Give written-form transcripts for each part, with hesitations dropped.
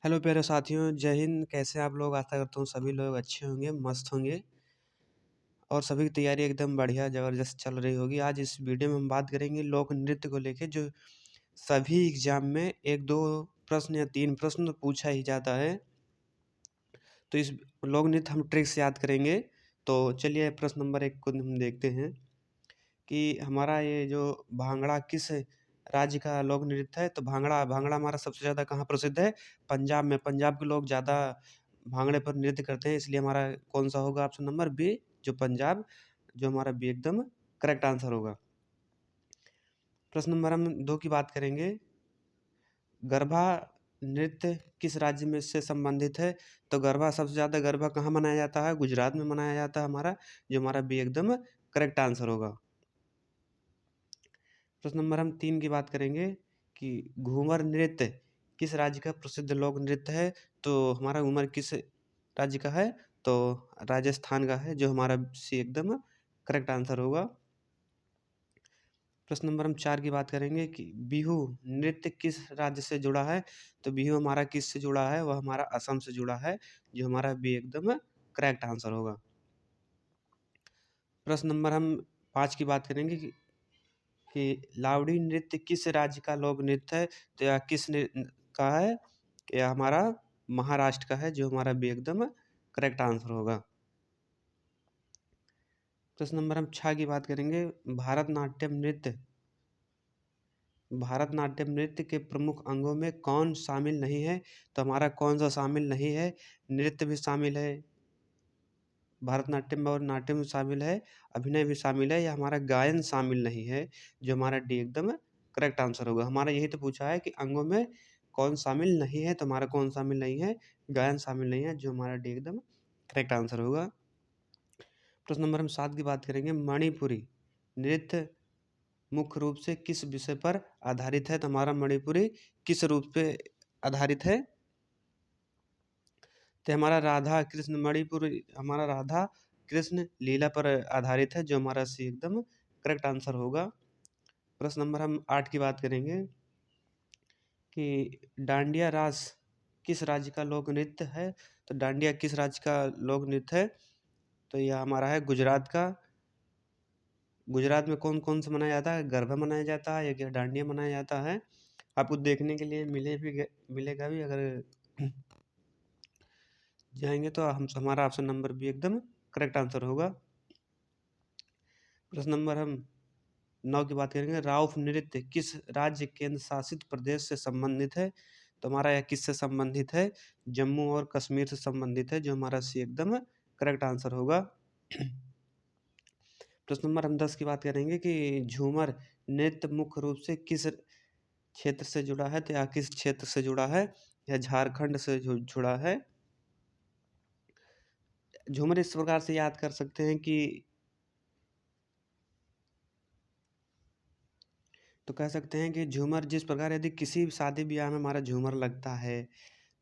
Hello प्यारे साथियों, जय हिंद। कैसे हैं आप लोग? आशा करता हूँ सभी लोग अच्छे होंगे, मस्त होंगे और सभी की तैयारी एकदम बढ़िया ज़बरदस्त चल रही होगी। आज इस वीडियो में हम बात करेंगे लोक नृत्य को लेके, जो सभी एग्जाम में 1-2 प्रश्न या 3 प्रश्न पूछा ही जाता है। तो इस लोक नृत्य हम ट्रिक से याद करेंगे। तो चलिए प्रश्न नंबर 1 को हम देखते हैं कि हमारा ये जो भांगड़ा किस राज्य का लोक नृत्य है? तो भांगड़ा भांगड़ा हमारा सबसे ज़्यादा कहाँ प्रसिद्ध है? पंजाब में। पंजाब के लोग ज़्यादा भांगड़े पर नृत्य करते हैं, इसलिए हमारा कौन-सा होगा ऑप्शन नंबर बी, जो पंजाब, जो हमारा बी एकदम करेक्ट आंसर होगा। प्रश्न नंबर हम 2 की बात करेंगे। गरबा नृत्य किस राज्य में से संबंधित है? तो गरबा सबसे ज़्यादा गरबा कहाँ मनाया जाता है? गुजरात में मनाया जाता है हमारा, जो हमारा बी एकदम करेक्ट आंसर होगा। प्रश्न नंबर हम 3 की बात करेंगे कि घूमर नृत्य किस राज्य का प्रसिद्ध लोक नृत्य है? तो हमारा घूमर किस राज्य का है? तो राजस्थान का है, जो हमारा सी एकदम करेक्ट आंसर होगा। प्रश्न नंबर हम 4 की बात करेंगे कि बिहू नृत्य किस राज्य से जुड़ा है? तो बिहू हमारा किससे जुड़ा है? वह हमारा असम से जुड़ा है, जो हमारा बी एकदम करेक्ट आंसर होगा। प्रश्न नंबर हम 5 की बात करेंगे कि लावड़ी नृत्य किस राज्य का लोक नृत्य है? तो यह किस का है? यह हमारा महाराष्ट्र का है, जो हमारा बी एकदम करेक्ट आंसर होगा। प्रश्न नंबर हम 6 की बात करेंगे। भारतनाट्यम नृत्य के प्रमुख अंगों में कौन शामिल नहीं है? तो हमारा कौन सा शामिल नहीं है? नृत्य भी शामिल है, भरतनाट्यम और नाट्य में शामिल है, अभिनय भी शामिल है, या हमारा गायन शामिल नहीं है, जो हमारा डी एकदम करेक्ट आंसर होगा। हमारा यही तो पूछा है कि अंगों में कौन शामिल नहीं है, तो हमारा कौन शामिल नहीं है? गायन शामिल नहीं है, जो हमारा डी एकदम करेक्ट आंसर होगा। प्रश्न नंबर हम 7 की बात करेंगे। मणिपुरी नृत्य मुख्य रूप से किस विषय पर आधारित है? तो हमारा मणिपुरी किस रूप पे आधारित है? तो हमारा राधा कृष्ण मणिपुर हमारा राधा कृष्ण लीला पर आधारित है, जो हमारा सी एकदम करेक्ट आंसर होगा। प्रश्न नंबर हम 8 की बात करेंगे कि डांडिया रास किस राज्य का लोक नृत्य है? तो डांडिया किस राज्य का लोक नृत्य है? तो यह हमारा है गुजरात का। गुजरात में कौन-कौन सा मनाया जाता है? गरबा मनाया जाता है, या डांडिया मनाया जाता है। आपको देखने के लिए मिलेगा भी, अगर जाएँगे तो हमारा ऑप्शन नंबर बी एकदम करेक्ट आंसर होगा। प्रश्न नंबर हम 9 की बात करेंगे। राउफ नृत्य किस राज्य केंद्र शासित प्रदेश से संबंधित है? तो हमारा यह किससे संबंधित है? जम्मू और कश्मीर से संबंधित है, जो हमारा सी एकदम करेक्ट आंसर होगा। प्रश्न नंबर हम 10 की बात करेंगे कि झूमर नृत्य मुख्य रूप से किस क्षेत्र से जुड़ा है? तो यह किस क्षेत्र से जुड़ा है? यह झारखंड से जुड़ा है। झूमर इस प्रकार से याद कर सकते हैं कि तो कह सकते हैं कि झूमर जिस प्रकार यदि किसी शादी ब्याह में हमारा झूमर लगता है,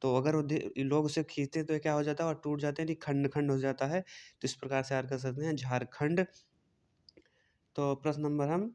तो अगर लोग उसे खींचते हैं तो ये क्या हो जाता है? और टूट जाते हैं, नहीं खंड-खंड हो जाता है। तो इस प्रकार से याद कर सकते हैं झारखंड। तो प्रश्न नंबर हम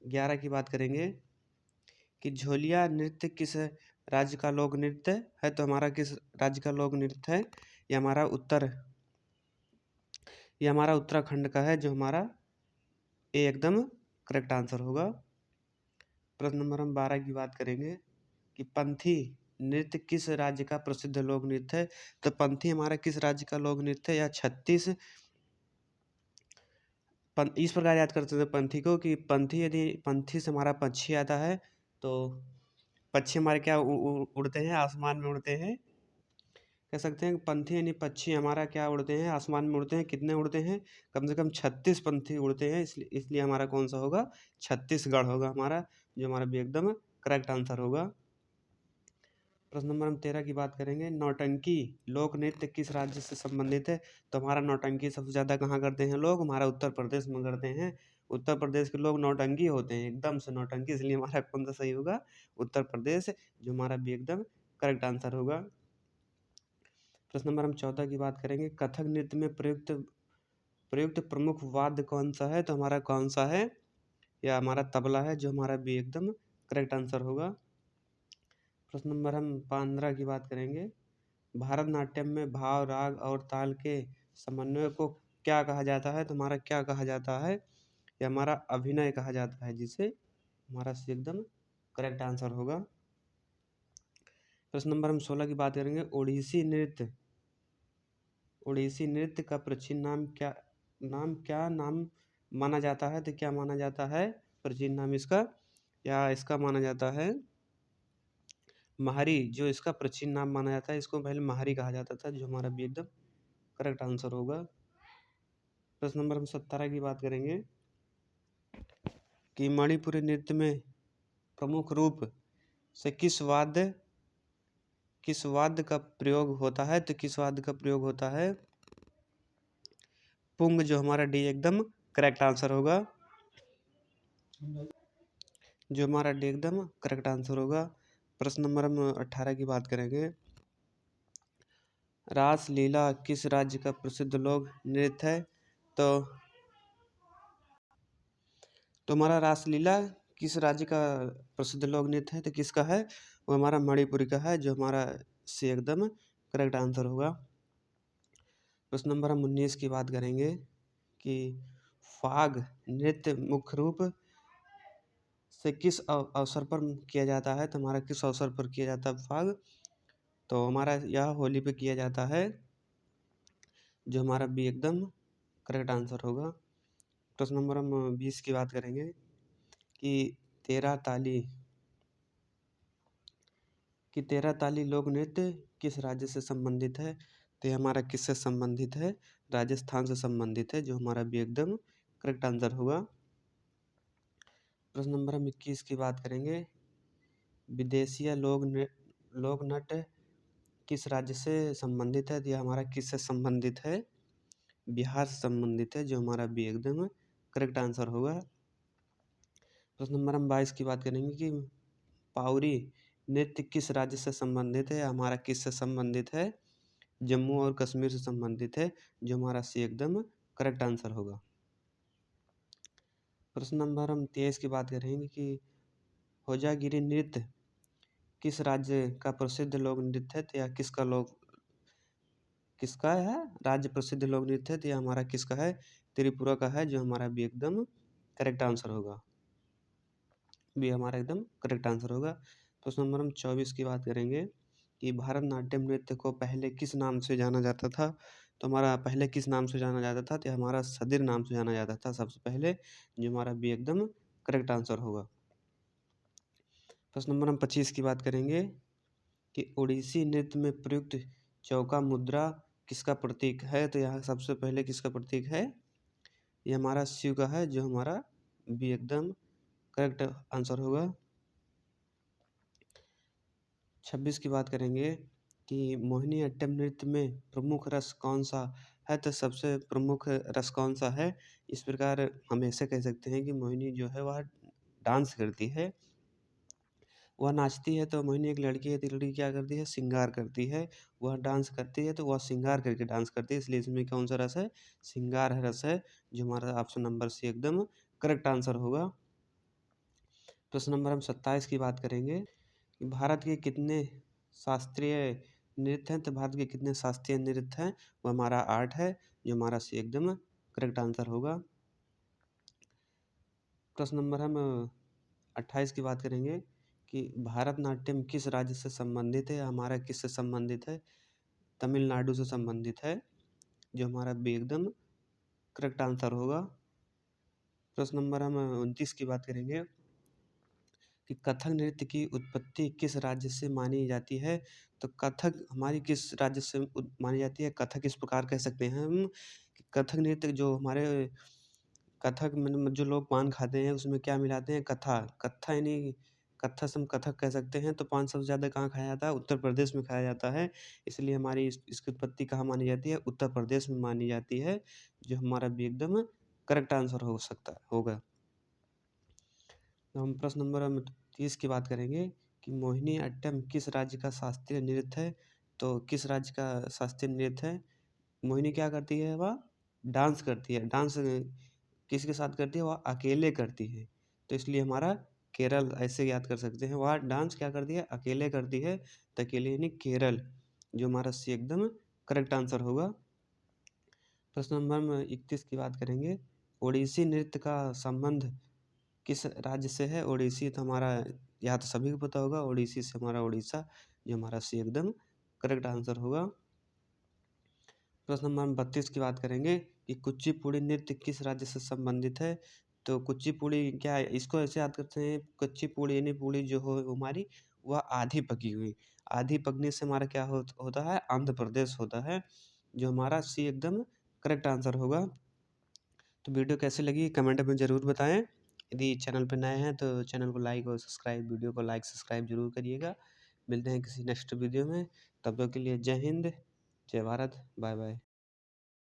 11 की बात करेंगे कि झोलिया नृत्य किस राज्य का लोक नृत्य है? तो हमारा किस राज्य का लोक नृत्य है? ये हमारा उत्तराखंड का है, जो हमारा ए एकदम करेक्ट आंसर होगा। प्रश्न नंबर हम 12 की बात करेंगे कि पंथी नृत्य किस राज्य का प्रसिद्ध लोक नृत्य है? तो पंथी हमारा किस राज्य का लोक नृत्य है? या इस प्रकार याद करते थे पंथी को कि पंथी, यदि पंथी से हमारा पक्षी आता है, तो पक्षी हमारे क्या उड़ते हैं, आसमान में उड़ते हैं। कह सकते हैं कि पंथी यानी पक्षी हमारा क्या उड़ते हैं, आसमान में उड़ते हैं। कितने उड़ते हैं? कम से कम 36 पंथी उड़ते हैं, इसलिए हमारा कौन सा होगा? छत्तीसगढ़ होगा हमारा, जो हमारा भी एकदम करेक्ट आंसर होगा। प्रश्न नंबर हम 13 की बात करेंगे। नौटंकी लोक नृत्य किस राज्य से संबंधित है? तो हमारा नौटंकी सबसे ज़्यादा कहाँ करते हैं लोग? हमारा उत्तर प्रदेश में करते हैं। उत्तर प्रदेश के लोग नौटंकी होते हैं, एकदम से नौटंकी, इसलिए हमारा कौन सा सही होगा? उत्तर प्रदेश, जो हमारा भी एकदम करेक्ट आंसर होगा। प्रश्न नंबर हम 14 की बात करेंगे। कथक नृत्य में प्रयुक्त प्रयुक्त प्रमुख वाद्य कौन सा है? तो हमारा कौन सा है? या हमारा तबला है, जो हमारा भी एकदम करेक्ट आंसर होगा। प्रश्न नंबर हम 15 की बात करेंगे। भारतनाट्यम में भाव, राग और ताल के समन्वय को क्या कहा जाता है? तो हमारा क्या कहा जाता है? ये हमारा अभिनय कहा जाता है, जिसे हमारा सी एकदम करेक्ट आंसर होगा। प्रश्न नंबर हम 16 की बात करेंगे। ओडिसी नृत्य का प्राचीन नाम माना जाता है? तो क्या माना जाता है प्राचीन नाम इसका? या इसका माना जाता है महारी। जो इसका प्राचीन नाम माना जाता है, इसको पहले महारी कहा जाता था, जो हमारा भी एकदम करेक्ट आंसर होगा। प्रश्न नंबर हम 17 की बात करेंगे कि मणिपुरी नृत्य में प्रमुख रूप से किस वाद्य का प्रयोग होता है? तो किस वाद्य का प्रयोग होता है? पुंग, जो हमारा डी एकदम करेक्ट आंसर होगा। जो हमारा डी एकदम करेक्ट आंसर होगा। प्रश्न नंबर हम 18 की बात करेंगे। रास लीला किस राज्य का प्रसिद्ध लोक नृत्य है? तो हमारा रासलीला किस राज्य का प्रसिद्ध लोक नृत्य है? तो किसका है? वो हमारा मणिपुरी का है, जो हमारा सी एकदम करेक्ट आंसर होगा। प्रश्न नंबर हम 19 की बात करेंगे कि फाग नृत्य मुख्य रूप से किस अवसर पर किया जाता है? तो हमारा किस अवसर पर किया जाता है फाग? तो हमारा यह होली पे किया जाता है, जो हमारा बी एकदम करेक्ट आंसर होगा। प्रश्न नंबर हम 20 की बात करेंगे कि तेरह ताली लोक नृत्य किस राज्य से संबंधित है? तो ये हमारा किससे संबंधित है? राजस्थान से संबंधित है, जो हमारा भी एकदम करेक्ट आंसर होगा। प्रश्न नंबर हम 21 की बात करेंगे। विदेशीय लोक नृत्य किस राज्य से संबंधित है? तो यह हमारा किससे संबंधित है? बिहार से संबंधित है, जो हमारा भी एकदम करेक्ट आंसर होगा। प्रश्न नंबर हम 22 की बात करेंगे कि पाउरी नृत्य किस राज्य से संबंधित है? हमारा किससे संबंधित है? जम्मू और कश्मीर से संबंधित है, जो हमारा सी एकदम करेक्ट आंसर होगा। प्रश्न नंबर हम 23 की बात करेंगे कि होजागिरी नृत्य किस राज्य का प्रसिद्ध लोक नृत्य है? तो यह किसका है? राज्य प्रसिद्ध लोक नृत्य है, तो यह हमारा किसका है? त्रिपुरा का है, जो हमारा भी एकदम करेक्ट आंसर होगा। भी हमारा एकदम करेक्ट आंसर होगा। प्रश्न नंबर हम 24 की बात करेंगे कि भारतनाट्यम नृत्य को पहले किस नाम से जाना जाता था? तो हमारा पहले किस नाम से जाना जाता था? तो हमारा सदिर नाम से जाना जाता था सबसे पहले, जो हमारा भी एकदम करेक्ट आंसर होगा। प्रश्न नंबर हम 25 की बात करेंगे कि ओडिसी नृत्य में प्रयुक्त चौका मुद्रा किसका प्रतीक है? तो यहाँ सबसे पहले किसका प्रतीक है? ये हमारा शिव का है, जो हमारा भी एकदम करेक्ट आंसर होगा। 26 की बात करेंगे कि मोहिनी अट्टम नृत्य में प्रमुख रस कौन सा है? तो सबसे प्रमुख रस कौन सा है? इस प्रकार हम ऐसे कह सकते हैं कि मोहिनी जो है वह डांस करती है, वह नाचती है। तो मोहिनी एक लड़की है, तो लड़की क्या करती है? श्रृंगार करती है। वह डांस करती है, तो वह श्रृंगार करके डांस करती है, इसलिए इसमें कौन सा रस है? श्रृंगार रस है, जो हमारा ऑप्शन नंबर सी एकदम करेक्ट आंसर होगा। प्रश्न नंबर हम 27 की बात करेंगे। भारत के कितने शास्त्रीय नृत्य हैं? तो भारत के कितने शास्त्रीय नृत्य हैं? वो हमारा 8 है, जो हमारा सी एकदम करेक्ट आंसर होगा। प्रश्न नंबर हम 28 की बात करेंगे कि भारतनाट्यम किस राज्य से संबंधित है? हमारा किससे संबंधित है? तमिलनाडु से संबंधित है, जो हमारा बी एकदम करेक्ट आंसर होगा। प्रश्न नंबर हम 29 की बात करेंगे कि कथक नृत्य की उत्पत्ति किस राज्य से मानी जाती है? तो कथक हमारी किस राज्य से मानी जाती है? कथक इस प्रकार कह सकते हैं हम कि कथक नृत्य जो हमारे कथक में जो लोग पान खाते हैं, उसमें क्या मिलाते हैं? कत्था यानी कत्था से हम कथक कह सकते हैं। तो पान सबसे ज़्यादा कहाँ खाया जाता है? उत्तर प्रदेश में खाया जाता है, इसलिए हमारी इसकी उत्पत्ति कहाँ मानी जाती है? उत्तर प्रदेश में मानी जाती है, जो हमारा भी एकदम करेक्ट आंसर होगा। तो हम प्रश्न नंबर 30 की बात करेंगे कि मोहिनी अट्टम किस राज्य का शास्त्रीय नृत्य है? तो किस राज्य का शास्त्रीय नृत्य है? मोहिनी क्या करती है? वह डांस करती है। डांस किसके साथ करती है? वह अकेले करती है, तो इसलिए हमारा केरल ऐसे याद कर सकते हैं। वहाँ डांस क्या कर दिया, अकेले कर दी है, तो अकेले यानी केरल, जो हमारा सी एकदम करेक्ट आंसर होगा। प्रश्न नंबर 31 की बात करेंगे। ओडिसी नृत्य का संबंध किस राज्य से है? ओडिसी तो हमारा यहाँ तो सभी को पता होगा, ओडिसी से हमारा उड़ीसा, जो हमारा सी एकदम करेक्ट आंसर होगा। प्रश्न नंबर 32 की बात करेंगे कि कुचिपुड़ी नृत्य किस राज्य से संबंधित है? तो कुचिपुड़ी क्या है, इसको ऐसे याद करते हैं, कुचिपुड़ी यानी पुड़ी जो हो हमारी वह आधी पकी हुई, आधी पकने से हमारा क्या होता है, आंध्र प्रदेश होता है, जो हमारा सी एकदम करेक्ट आंसर होगा। तो वीडियो कैसी लगी कमेंट में ज़रूर बताएं। यदि चैनल पर नए हैं तो चैनल को लाइक और सब्सक्राइब, वीडियो को लाइक सब्सक्राइब जरूर करिएगा। मिलते हैं किसी नेक्स्ट वीडियो में, तब तक के लिए जय हिंद, जय भारत, बाय बाय।